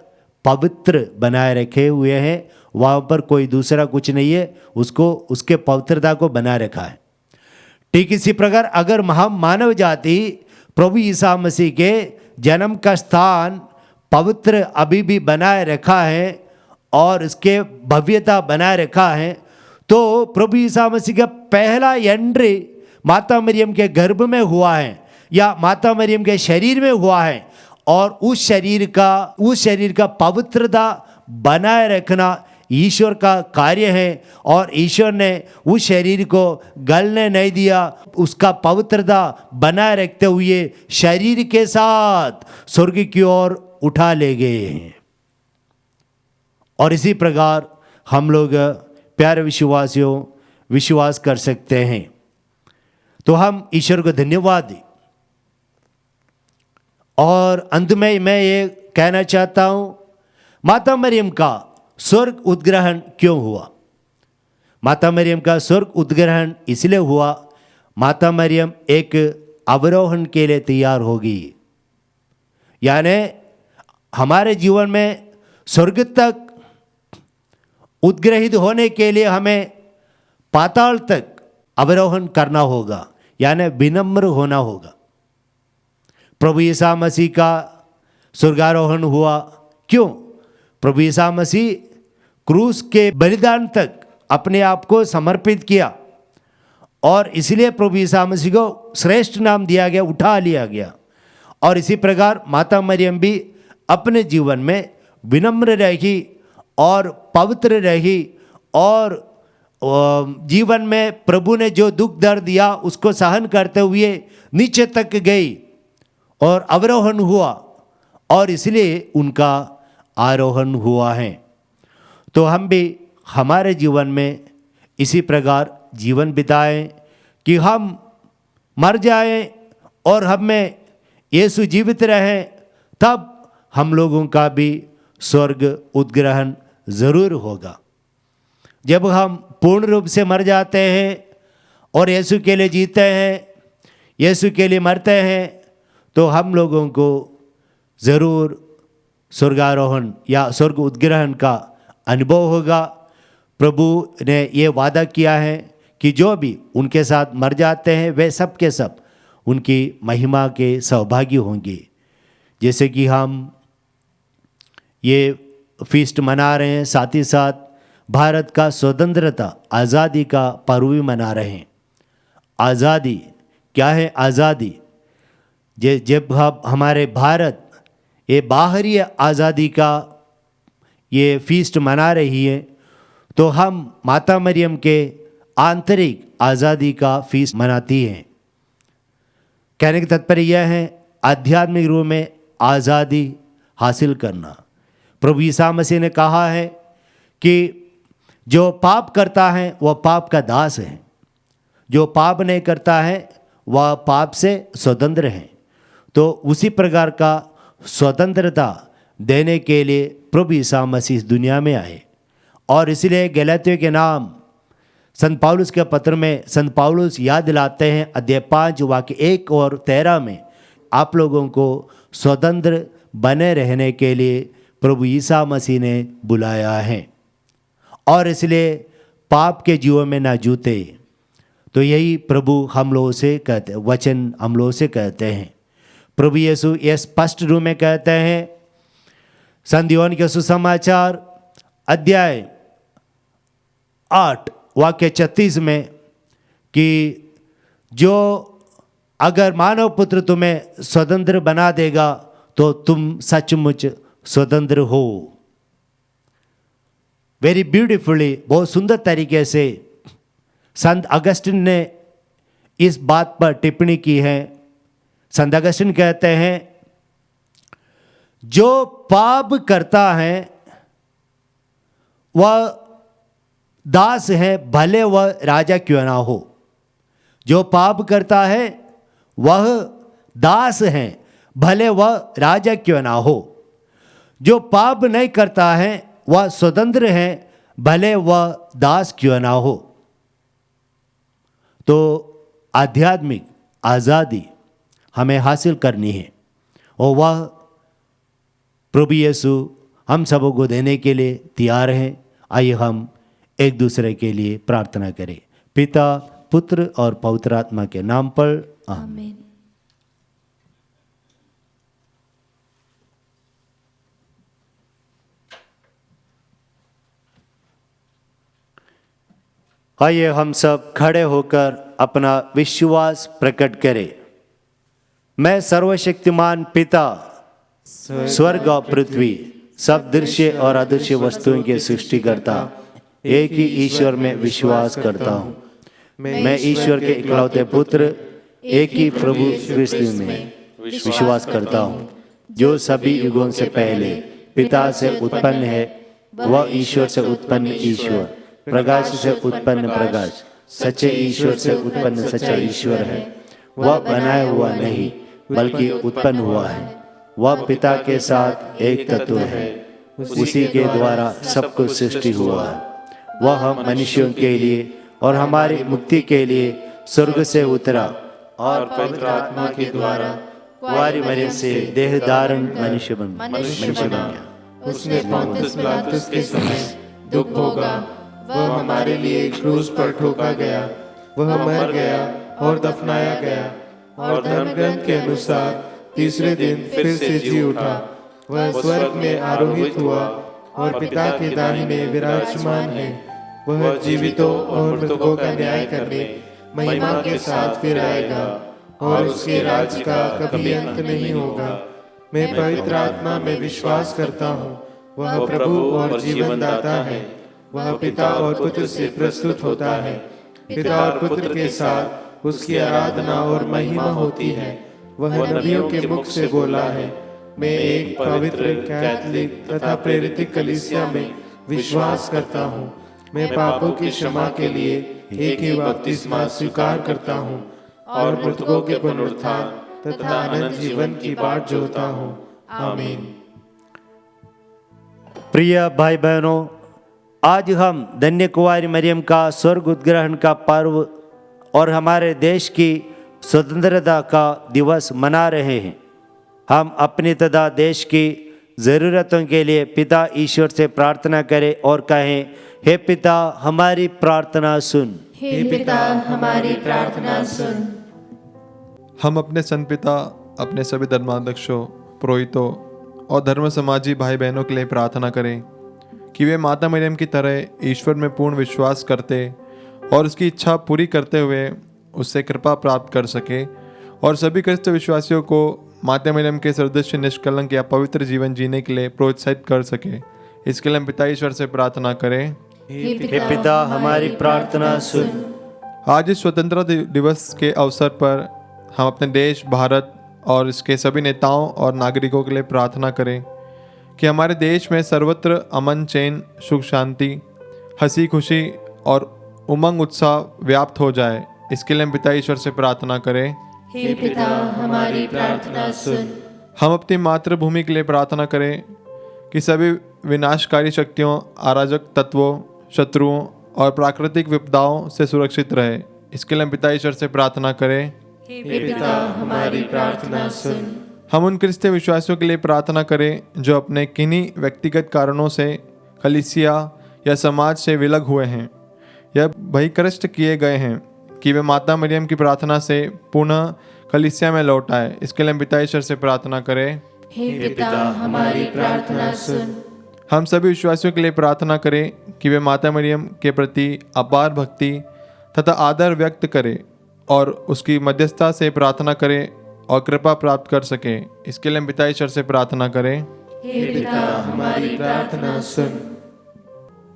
पवित्र बनाए रखे हुए हैं। वहाँ पर कोई दूसरा कुछ नहीं है, उसको उसके पवित्रता को बनाए रखा है। ठीक इसी प्रकार अगर हम मानव जाति प्रभु ईसा मसीह के जन्म का स्थान पवित्र अभी भी बनाए रखा है और इसके भव्यता बनाए रखा है, तो प्रभु ईसा मसीह का पहला एंट्री माता मरियम के गर्भ में हुआ है या माता मरियम के शरीर में हुआ है। और उस शरीर का पवित्रता बनाए रखना ईश्वर का कार्य है और ईश्वर ने उस शरीर को गलने नहीं दिया, उसका पवित्रता बनाए रखते हुए शरीर के साथ स्वर्ग की ओर उठा ले गए हैं। और इसी प्रकार हम लोग प्यारे विश्वासियों विश्वास कर सकते हैं। तो हम ईश्वर को धन्यवाद दें। और अंत में मैं ये कहना चाहता हूँ, माता मरियम का स्वर्ग उद्ग्रहण क्यों हुआ? माता मरियम का स्वर्ग उद्ग्रहण इसलिए हुआ, माता मरियम एक अवरोहण के लिए तैयार होगी। यानी हमारे जीवन में स्वर्ग तक उद्ग्रहित होने के लिए हमें पाताल तक अवरोहण करना होगा, यानी विनम्र होना होगा। प्रभु ईसा मसीह का स्वर्गारोहण हुआ क्यों? प्रभु ईसा मसीह क्रूस के बलिदान तक अपने आप को समर्पित किया और इसलिए प्रभु ईसा मसीह को श्रेष्ठ नाम दिया गया, उठा लिया गया। और इसी प्रकार माता मरियम भी अपने जीवन में विनम्र रही और पवित्र रही और जीवन में प्रभु ने जो दुख दर्द दिया उसको सहन करते हुए नीचे तक गई और अवरोहण हुआ और इसलिए उनका आरोहण हुआ है। तो हम भी हमारे जीवन में इसी प्रकार जीवन बिताएं कि हम मर जाएं और हम में यीशु जीवित रहें, तब हम लोगों का भी स्वर्ग उद्ग्रहण ज़रूर होगा। जब हम पूर्ण रूप से मर जाते हैं और यीशु के लिए जीते हैं, यीशु के लिए मरते हैं, तो हम लोगों को ज़रूर स्वर्गारोहण या स्वर्ग उद्ग्रहण का अनुभव होगा। प्रभु ने ये वादा किया है कि जो भी उनके साथ मर जाते हैं वे सब के सब उनकी महिमा के सहभागी होंगे। जैसे कि हम ये फीस्ट मना रहे हैं, साथ ही साथ भारत का स्वतंत्रता आज़ादी का पर्व भी मना रहे हैं। आज़ादी क्या है? आज़ादी जब हमारे भारत ये बाहरी आज़ादी का ये फीस्ट मना रही है, तो हम माता मरियम के आंतरिक आज़ादी का फीस्ट मनाती हैं। कहने का तात्पर्य यह है, आध्यात्मिक रूप में आज़ादी हासिल करना। प्रभु ईसा मसीह ने कहा है कि जो पाप करता है वह पाप का दास है, जो पाप नहीं करता है वह पाप से स्वतंत्र है। तो उसी प्रकार का स्वतंत्रता देने के लिए प्रभु ईसा मसीह दुनिया में आए और इसलिए गलातियों के नाम संत पौलुस के पत्र में संत पौलुस याद दिलाते हैं, अध्याय 5 वाक्य 1 और 13 में, आप लोगों को स्वतंत्र बने रहने के लिए प्रभु यीशु मसीह ने बुलाया है और इसलिए पाप के जीवन में ना जूते। तो यही प्रभु हम लोगों से कहते हैं, वचन हम लोगों से कहते हैं। प्रभु यीशु ये स्पष्ट रूप में कहते हैं संत योहन के सुसमाचार अध्याय 8 वाक्य 36 में कि जो अगर मानव पुत्र तुम्हें स्वतंत्र बना देगा तो तुम सचमुच स्वतंत्र हो। वेरी ब्यूटीफुली, बहुत सुंदर तरीके से संत अगस्टिन ने इस बात पर टिप्पणी की है। संत अगस्टिन कहते हैं जो पाप करता है वह दास है, भले वह राजा क्यों ना हो। जो पाप करता है वह दास है, भले वह राजा क्यों ना हो। जो पाप नहीं करता है वह स्वतंत्र है, भले वह दास क्यों ना हो। तो आध्यात्मिक आज़ादी हमें हासिल करनी है और वह प्रभु यीशु हम सबों को देने के लिए तैयार हैं। आइए हम एक दूसरे के लिए प्रार्थना करें। पिता, पुत्र और पवित्र आत्मा के नाम पर आमीन। आमीन। आइए हम सब खड़े होकर अपना विश्वास प्रकट करें। मैं सर्वशक्तिमान पिता, स्वर्ग और पृथ्वी, सब दृश्य और अदृश्य वस्तुओं के सृष्टिकर्ता एक ही ईश्वर में विश्वास करता हूँ। मैं ईश्वर के इकलौते पुत्र, एक ही प्रभु क्रिस्त में विश्वास करता हूँ, जो सभी युगों से पहले पिता से उत्पन्न है। वह ईश्वर से उत्पन्न ईश्वर, प्रकाश से उत्पन्न प्रकाश, सच्चे ईश्वर से उत्पन्न सच्चा ईश्वर है। वह बनाया हुआ नहीं बल्कि उत्पन्न हुआ है। वह पिता के साथ एक तत्व है, उसी के द्वारा सब कुछ सृष्टि हुआ है। वह हम मनुष्यों के लिए और हमारी मुक्ति के लिए स्वर्ग से उतरा और पवित्र आत्मा के द्वारा कुंवारी मरियम से देह धारण मनुष्य बन गया। उसने पोंतियुस पिलातुस के समय दुख भोगा, वह हमारे लिए क्रूस पर ठोका गया। वह मर गया और दफनाया गया और धर्म ग्रंथ के अनुसार तीसरे दिन फिर से जी उठा। वह स्वर्ग में आरोहित हुआ और पिता के दाहिने विराजमान है। वह जीवितों और मृतकों का न्याय करने महिमा के साथ फिर आएगा और उसके राज्य का कभी अंत नहीं होगा। मैं पवित्र आत्मा में विश्वास करता हूँ, वह प्रभु और जीवन दाता है। वह पिता और पुत्र से प्रस्तुत होता है। पिता और पुत्र के साथ उसकी आराधना और महिमा होती है। वह नबियों के मुख से बोला है। मैं एक पवित्र, कैथोलिक तथा प्रेरित कलीसिया में विश्वास करता हूँ। मैं पापों की क्षमा के लिए एक ही बपतिस्मा स्वीकार करता हूँ और मृतकों के पुनरुत्थान तथा अनंत जीवन की बाट जोहता हूँ। आमीन। प्रिय भाई बहनों, आज हम धन्य कुंवारी मरियम का स्वर्ग उद्ग्रहण का पर्व और हमारे देश की स्वतंत्रता का दिवस मना रहे हैं। हम अपनी तथा देश की ज़रूरतों के लिए पिता ईश्वर से प्रार्थना करें और कहें, हे पिता हमारी प्रार्थना सुन। हे पिता हमारी प्रार्थना सुन। हम अपने संत पिता, अपने सभी धर्माध्यक्षों, पुरोहितों और धर्म समाजी भाई बहनों के लिए प्रार्थना करें कि वे माता मरियम की तरह ईश्वर में पूर्ण विश्वास करते और उसकी इच्छा पूरी करते हुए उससे कृपा प्राप्त कर सके और सभी क्रिस्त विश्वासियों को माता मरियम के सदृश निष्कलंक या पवित्र जीवन जीने के लिए प्रोत्साहित कर सके। इसके लिए हम पिता ईश्वर से प्रार्थना करें। हे पिता हमारी प्रार्थना सुन। आज इस स्वतंत्रता दिवस के अवसर पर हम अपने देश भारत और इसके सभी नेताओं और नागरिकों के लिए प्रार्थना करें कि हमारे देश में सर्वत्र अमन, चैन, सुख, शांति, हंसी खुशी और उमंग उत्साह व्याप्त हो जाए। इसके लिए हम पिता ईश्वर से प्रार्थना करें। हे पिता हमारी प्रार्थना सुन। हम अपनी मातृभूमि के लिए प्रार्थना करें कि सभी विनाशकारी शक्तियों, अराजक तत्वों, शत्रुओं और प्राकृतिक विपदाओं से सुरक्षित रहे। इसके लिए हम पिता ईश्वर से प्रार्थना करें। हे पिता हमारी प्रार्थना सुन। हम उन क्रिस्तीय विश्वासियों के लिए प्रार्थना करें जो अपने किन्हीं व्यक्तिगत कारणों से कलीसिया या समाज से विलग हुए हैं या बहिष्कृत किए गए हैं, कि वे माता मरियम की प्रार्थना से पुनः कलीसिया में लौट आए। इसके लिए हम पिता ईश्वर से प्रार्थना करें। हे पिता हमारी प्रार्थना सुन। हम सभी विश्वासियों के लिए प्रार्थना करें कि वे माता मरियम के प्रति अपार भक्ति तथा आदर व्यक्त करें और उसकी मध्यस्थता से प्रार्थना करें और कृपा प्राप्त कर सकें। इसके लिए हम पिता ईश्वर से प्रार्थना करें। हे पिता हमारी प्रार्थना सुन।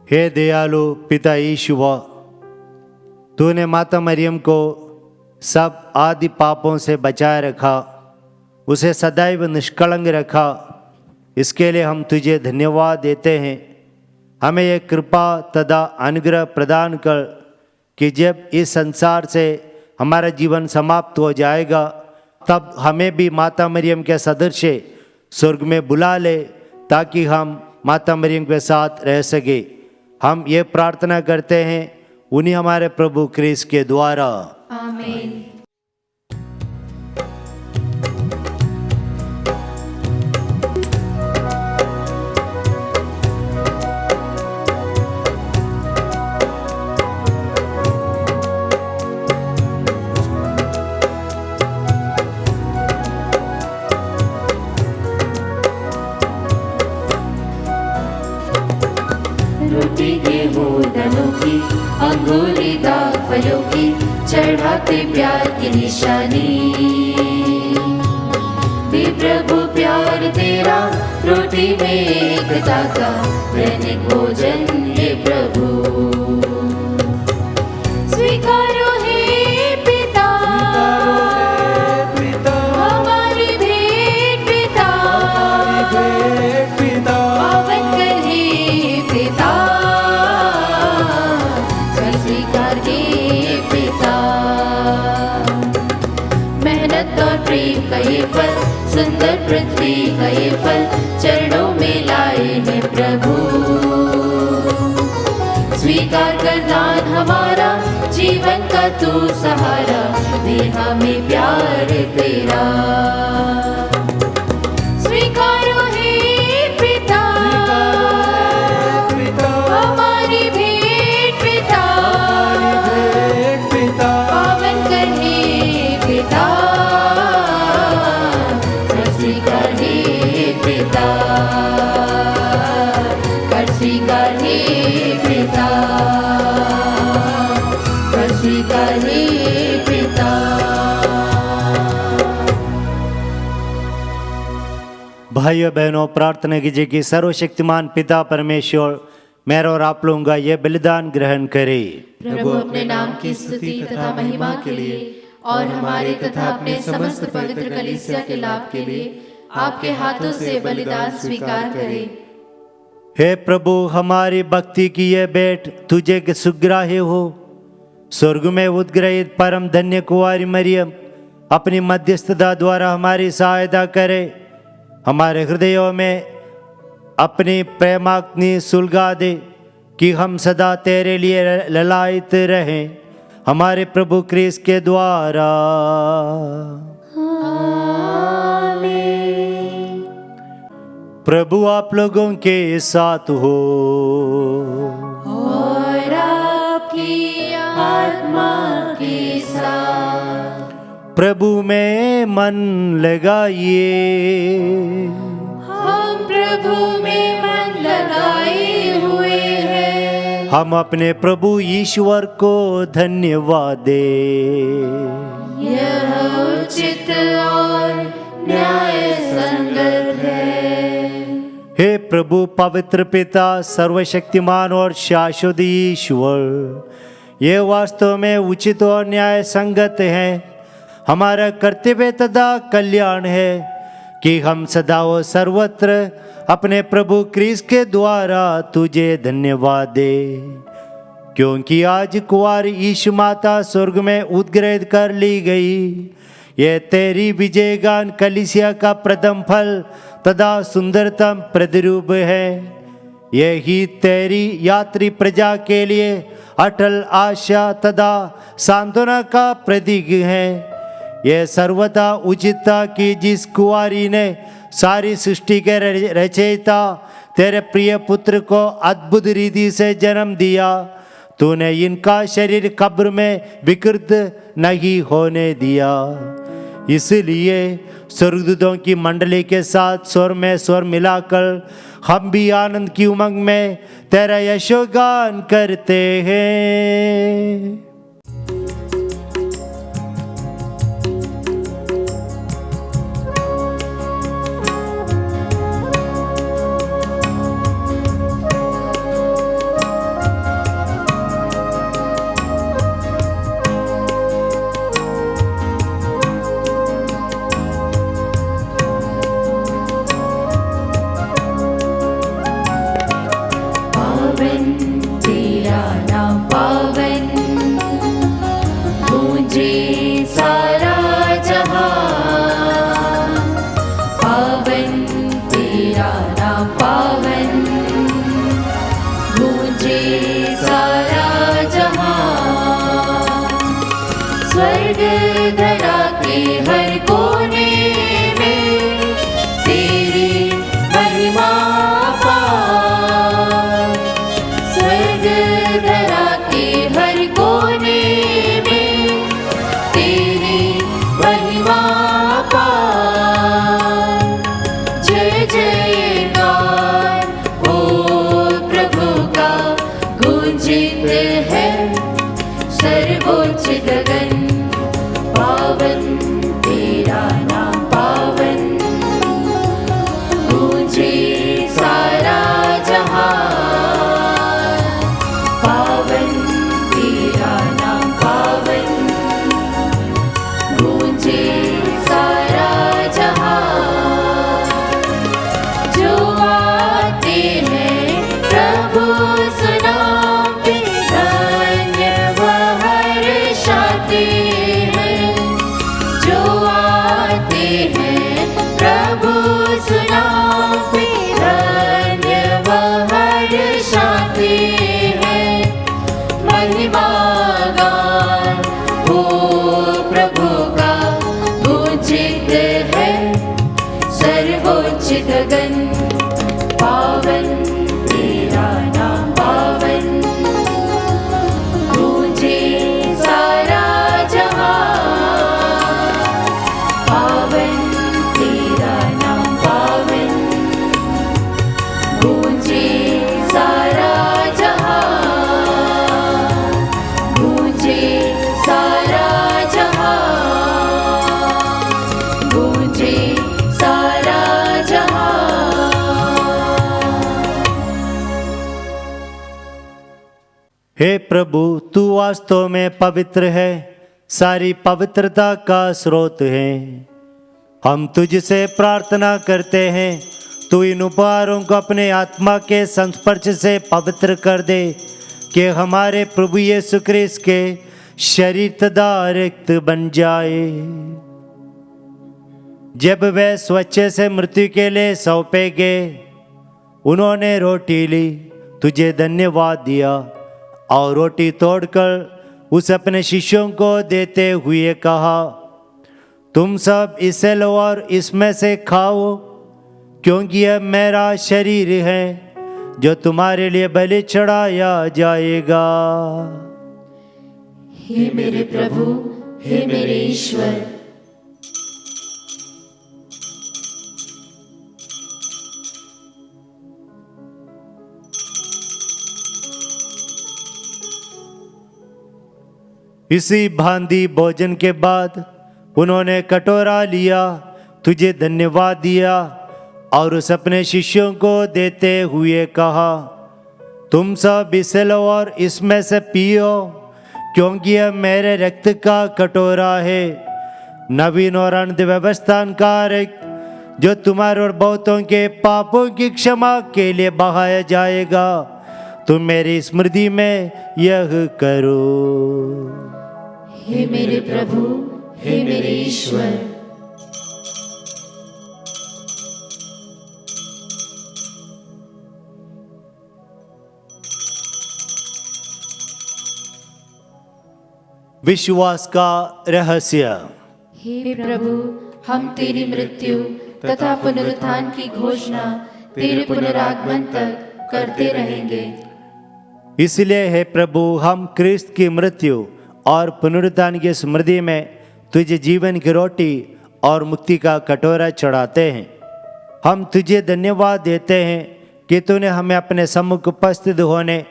हे दयालु पिता ईश्वर, तूने माता मरियम को सब आदि पापों से बचाए रखा, उसे सदैव निष्कलंक रखा। इसके लिए हम तुझे धन्यवाद देते हैं। हमें यह कृपा तथा अनुग्रह प्रदान कर कि जब इस संसार से हमारा जीवन समाप्त हो जाएगा, तब हमें भी माता मरियम के सदृश स्वर्ग में बुला ले, ताकि हम माता मरियम के साथ रह सके। हम ये प्रार्थना करते हैं उन्हीं हमारे प्रभु क्रिस्त के द्वारा। आमीन। रोटी गेहूं दलों की, अंगूरी दाग फलों की, चढ़ाते प्यार की निशानी। भी प्रभु प्यार तेरा, रोटी में एकता का दैनिक भोजन हे प्रभु। स्वीकारो हे पिता हमारी भेंट पिता, पावन कर हे पिता, स्वीकार हे पिता। मेहनत और प्रेम का ये फल, सुंदर पृथ्वी का ये फल, चरणों में लाए हैं प्रभु। स्वीकार कर दान हमारा, जीवन का तू सहारा, दे हमें प्यार तेरा। स्वीकारो हे पिता हमारी भेंट पिता, पावन कर हे पिता, स्वीकार हे पिता, कर स्वीकार हे पिता, कर स्वीकार हे पिता। भाइयों बहनों, प्रार्थना कीजिए कि सर्वशक्तिमान पिता परमेश्वर मेरा और आप लोगों का ये बलिदान ग्रहण करे। प्रभु अपने नाम की स्तुति तथा महिमा के लिए और हमारे तथा अपने समस्त पवित्र कलीसिया के लाभ के लिए आपके हाथों से बलिदान स्वीकार करे। हे प्रभु, हमारी भक्ति की ये भेंट तुझे के सुग्राह्य हो। स्वर्ग में उद्ग्रहित परम धन्य कुंवारी मरियम अपनी मध्यस्थता द्वारा हमारी सहायता करे। हमारे हृदयों में अपनी प्रेमाग्नि सुलगा दे कि हम सदा तेरे लिए ललायित रहें। हमारे प्रभु क्रिस्त के द्वारा। प्रभु आप लोगों के साथ हो और आपकी आत्मा के साथ। प्रभु में मन लगाइए। हम प्रभु में मन लगाए हुए हैं। हम अपने प्रभु ईश्वर को धन्यवाद दे। यह उचित और न्याय संगत है। हे प्रभु पवित्र पिता, सर्वशक्तिमान और शाश्वत ईश्वर, ये वास्तव में उचित और न्याय संगत है। हमारा कर्तव्य तथा कल्याण है कि हम सदा व सर्वत्र अपने प्रभु क्रिस्त के द्वारा तुझे धन्यवाद दे, क्योंकि आज कुंवारी यीशु माता स्वर्ग में उद्ग्रहित कर ली गई। ये तेरी विजयगान कलीसिया का प्रथम फल तथा सुंदरतम प्रतिरूप है। यही तेरी यात्री प्रजा के लिए अटल आशा तथा सांत्वना का प्रतीक है। यह सर्वथा उचितता की जिस कुंवारी ने सारी सृष्टि के रचयिता तेरे प्रिय पुत्र को अद्भुत रीति से जन्म दिया, तूने इनका शरीर कब्र में विकृत नहीं होने दिया। इसलिए स्वर्गदूतों की मंडली के साथ स्वर में स्वर मिलाकर हम भी आनंद की उमंग में तेरा यशोगान करते हैं। हे प्रभु, तू वास्तव में पवित्र है, सारी पवित्रता का स्रोत है। हम तुझसे प्रार्थना करते हैं, तू इन उपहारों को अपने आत्मा के संस्पर्श से पवित्र कर दे, कि हमारे प्रभु यीशु क्रिस्त के शरीर तथा रक्त बन जाए। जब वे स्वच्छ से मृत्यु के लिए सौंपे गए, उन्होंने रोटी ली, तुझे धन्यवाद दिया और रोटी तोड़कर उस अपने शिष्यों को देते हुए कहा, तुम सब इसे लो और इसमें से खाओ, क्योंकि यह मेरा शरीर है जो तुम्हारे लिए बलि चढ़ाया जाएगा। हे मेरे प्रभु, हे मेरे ईश्वर, इसी भांति भोजन के बाद उन्होंने कटोरा लिया, तुझे धन्यवाद दिया और उस अपने शिष्यों को देते हुए कहा, तुम सब इसे लो और इसमें से पियो, क्योंकि यह मेरे रक्त का कटोरा है, नवीन और अनंत व्यवस्था का रक्त, जो तुम्हारे और बहुतों के पापों की क्षमा के लिए बहाया जाएगा। तुम मेरी स्मृति में यह करो। हे मेरे प्रभु, हे मेरे ईश्वर, विश्वास का रहस्य। हे प्रभु, हम तेरी मृत्यु तथा पुनरुत्थान की घोषणा तेरे पुनरागमन तक करते रहेंगे। इसलिए हे प्रभु, हम क्रिस्त की मृत्यु और पुनरुत्थान की स्मृति में तुझे जीवन की रोटी और मुक्ति का कटोरा चढ़ाते हैं। हम तुझे धन्यवाद देते हैं कि तूने हमें अपने सम्मुख उपस्थित होने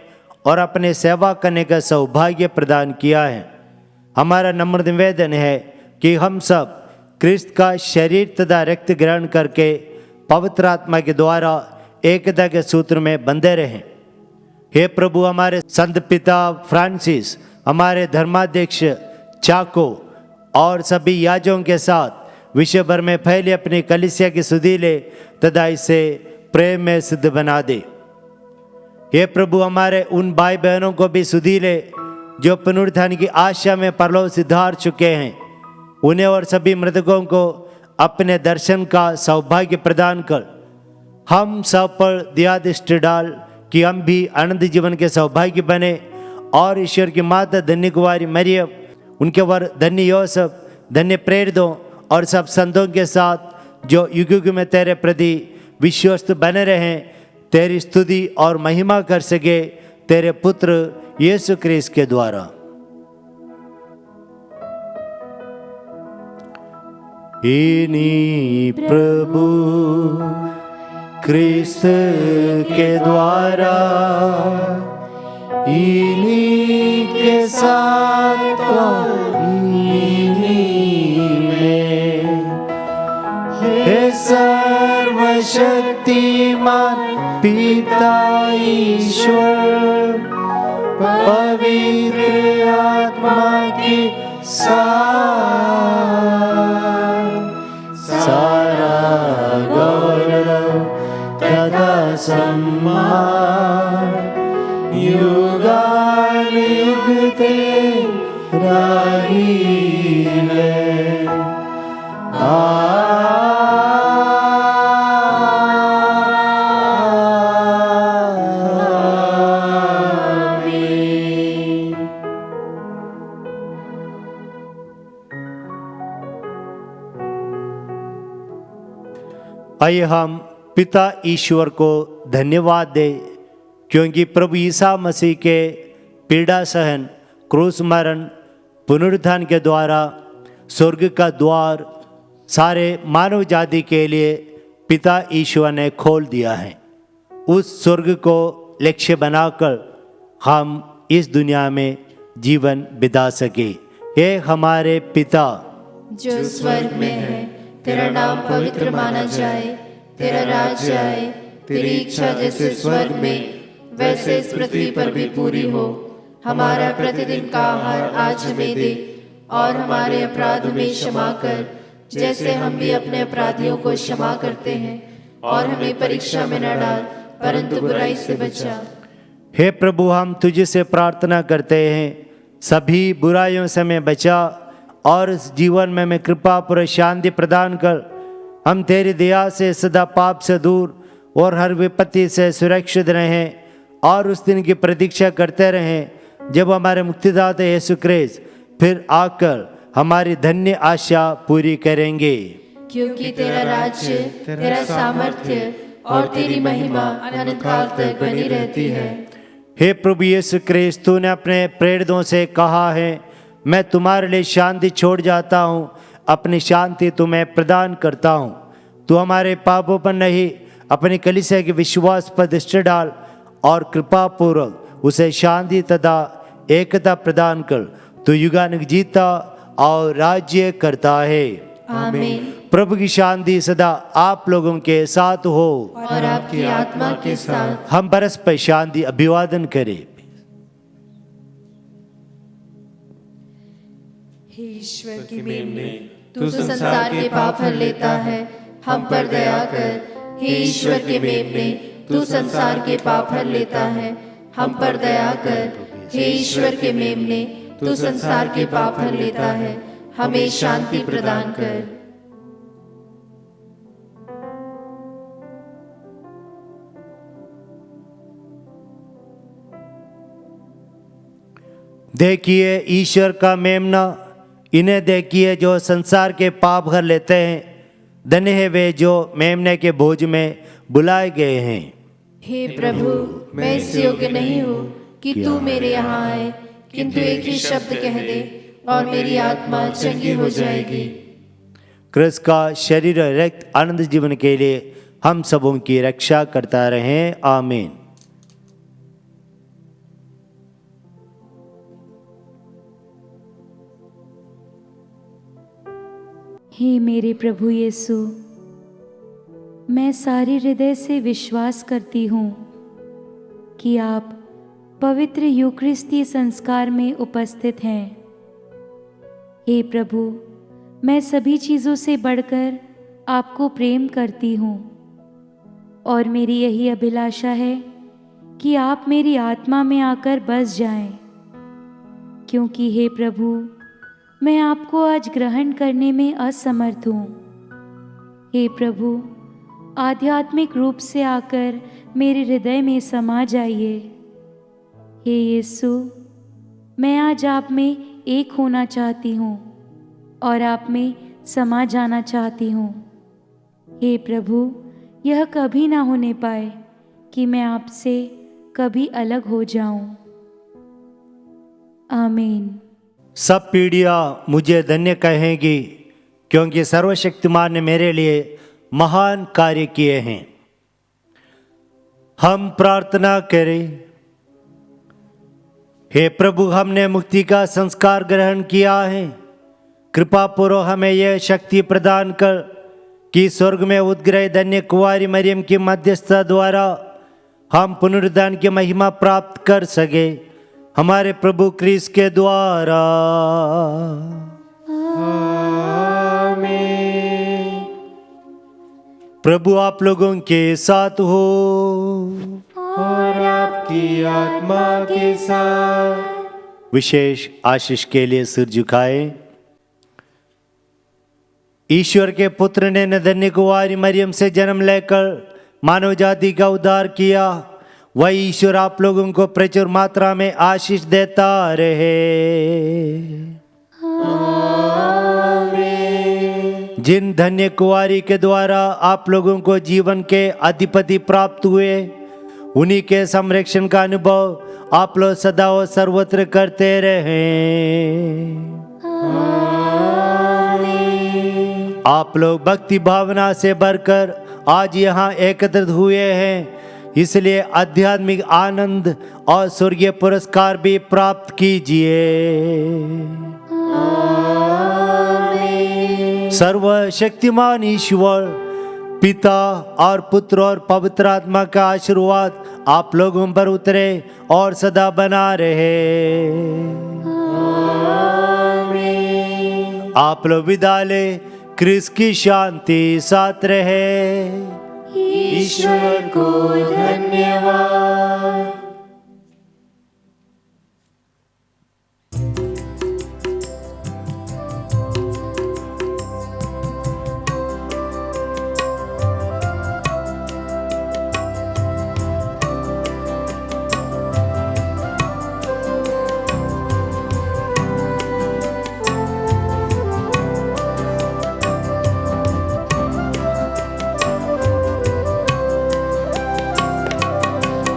और अपने सेवा करने का सौभाग्य प्रदान किया है। हमारा नम्र निवेदन है कि हम सब क्रिस्त का शरीर तथा रक्त ग्रहण करके पवित्र आत्मा के द्वारा एकता के सूत्र में बंधे रहें। हे प्रभु, हमारे संत पिता फ्रांसिस, हमारे धर्माध्यक्ष चाको और सभी याजकों के साथ विश्व भर में फैली अपनी कलीसिया की सुधीले तथा इसे प्रेम में सिद्ध बना दे। हे प्रभु, हमारे उन भाई बहनों को भी सुधीले जो पुनरुत्थान की आशा में परलोक सिधार चुके हैं, उन्हें और सभी मृतकों को अपने दर्शन का सौभाग्य प्रदान कर हम सब पर दया दृष्टि डाल कि हम भी आनंद जीवन के सौभाग्य बने और ईश्वर की माता धन्य कुंवारी मरियम, उनके वर धन्य योसेफ, धन्य प्रेरितों और सब संतों के साथ जो युग युग में तेरे प्रति विश्वस्त बने रहें, तेरी स्तुति और महिमा कर सके तेरे पुत्र यीशु क्रिस्त के द्वारा। इन्हीं प्रभु क्रिस्त के द्वारा, इन्हीं के साथ और इन्हीं में, हे सर्वशक्तिमान पिता ईश्वर, पवित्र आत्मा के सारा गौरव तथा सम्मान युगानुयुग तेरा ही है। आइए हम पिता ईश्वर को धन्यवाद दें, क्योंकि प्रभु ईसा मसीह के पीड़ा सहन, क्रूस मरण, पुनरुत्थान के द्वारा स्वर्ग का द्वार सारे मानव जाति के लिए पिता ईश्वर ने खोल दिया है। उस स्वर्ग को लक्ष्य बनाकर हम इस दुनिया में जीवन बिता सके। हे हमारे पिता जो स्वर्ग में है, तेरा नाम पवित्र माना जाए, तेरा राज्य आए, तेरी इच्छा जैसे स्वर्ग में वैसे इस पृथ्वी पर भी पूरी हो। हमारा प्रतिदिन का आहार आज हमें दे और हमारे अपराध में क्षमा कर, जैसे हम भी अपने अपराधियों को क्षमा करते हैं, और हमें परीक्षा में न डाल परंतु बुराई से बचा। हे प्रभु, हम तुझे से प्रार्थना करते हैं, सभी बुराइयों से हमें बचा और इस जीवन में हमें कृपा पूर्वक शांति प्रदान कर। हम तेरी दया से सदा पाप से दूर और हर विपत्ति से सुरक्षित रहें और उस दिन की प्रतीक्षा करते रहें जब हमारे मुक्तिदाता यीशु क्रिस्त फिर आकर हमारी धन्य आशा पूरी करेंगे। क्योंकि तेरा राज्य, तेरा सामर्थ्य और तेरी महिमा अनंत काल तक बनी रहती है। हे प्रभु यीशु क्रिस्त, तूने अपने प्रेरितों से कहा है, मैं तुम्हारे लिए शांति छोड़ जाता हूँ, अपनी शांति तुम्हें प्रदान करता हूँ। तू हमारे पापों पर नहीं, अपनी कलीसिया के विश्वास पर दृष्टि डाल और कृपा पूर्वक उसे शांति तथा एकता प्रदान कर। तू युगानुयुग जीता और राज्य करता है। आमीन। प्रभु की शांति सदा आप लोगों के साथ हो और आपकी आत्मा के साथ। हम परस्पर शांति अभिवादन करें। हे ईश्वर की मेमने, तू संसार के पाप हर लेता है, हम पर दया कर। हे ईश्वर के मेमने, तू संसार के पाप हर लेता है, हम पर दया कर। हे ईश्वर के मेमने, तू संसार के पाप हर लेता है, हमें शांति प्रदान कर। देखिए ईश्वर का मेमना, इन्हें देखिए जो संसार के पाप भर लेते हैं। धन्य है वे जो मेमने के भोज में बुलाए गए हैं। हे प्रभु, मैं इस योग्य नहीं हूँ कि तू मेरे यहाँ आए, किंतु एक ही शब्द कह दे और मेरी आत्मा चंगी हो जाएगी। क्रिस्त का शरीर और रक्त आनंद जीवन के लिए हम सबों की रक्षा करता रहें। आमीन। हे मेरे प्रभु यीशु, मैं सारे हृदय से विश्वास करती हूँ कि आप पवित्र यूकरिस्ती संस्कार में उपस्थित हैं। हे प्रभु, मैं सभी चीज़ों से बढ़कर आपको प्रेम करती हूँ और मेरी यही अभिलाषा है कि आप मेरी आत्मा में आकर बस जाएं, क्योंकि हे प्रभु, मैं आपको आज ग्रहण करने में असमर्थ हूँ। हे प्रभु, आध्यात्मिक रूप से आकर मेरे हृदय में समा जाइए। हे यीशु, मैं आज आप में एक होना चाहती हूँ और आप में समा जाना चाहती हूँ। हे प्रभु, यह कभी ना होने पाए कि मैं आपसे कभी अलग हो जाऊं। आमीन। सब पीढ़ियाँ मुझे धन्य कहेंगी, क्योंकि सर्वशक्तिमान ने मेरे लिए महान कार्य किए हैं। हम प्रार्थना करें। हे प्रभु, हमने मुक्ति का संस्कार ग्रहण किया है। कृपा पूर्वक हमें यह शक्ति प्रदान कर कि स्वर्ग में उद्ग्रह धन्य कुंवारी मरियम की मध्यस्थता द्वारा हम पुनरुद्धान की महिमा प्राप्त कर सके, हमारे प्रभु क्रिस्त के द्वारा। आमीन। प्रभु आप लोगों के साथ हो और आपकी आत्मा के साथ। विशेष आशीष के लिए सिर झुकाएं। ईश्वर के पुत्र ने धन्य कुंवारी मरियम से जन्म लेकर मानव जाति का उद्धार किया। वही ईश्वर आप लोगों को प्रचुर मात्रा में आशीष देता रहे। जिन धन्य कुंवारी के द्वारा आप लोगों को जीवन के अधिपति प्राप्त हुए, उन्हीं के संरक्षण का अनुभव आप लोग सदा और सर्वत्र करते रहें। आप लोग भक्ति भावना से भरकर आज यहाँ एकत्रित हुए हैं, इसलिए आध्यात्मिक आनंद और स्वर्गीय पुरस्कार भी प्राप्त कीजिए। सर्वशक्तिमान ईश्वर पिता और पुत्र और पवित्र आत्मा का आशीर्वाद आप लोगों पर उतरे और सदा बना रहे। आप लोग विदा ले। क्रिस्त की शांति साथ रहे। ईश्वर को धन्यवाद।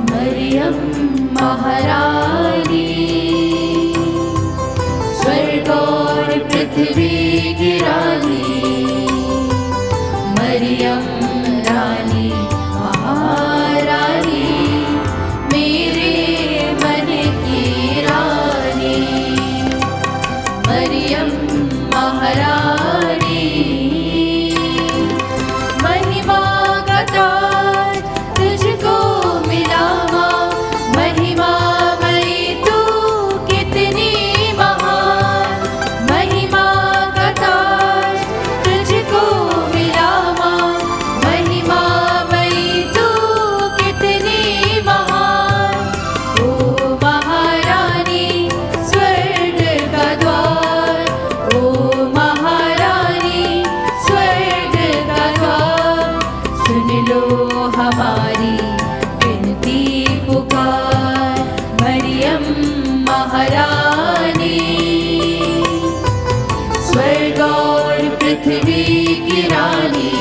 मरियम महारानी, स्वर्ग और पृथ्वी की रानी, मरियम रानी महारानी, मेरे मन की रानी, मरियम महारानी, महिमा का ताज तुझको मिला माँ, महिमा मई तू कितनी महान, महिमा महारानी, स्वर्ग और पृथ्वी की रानी,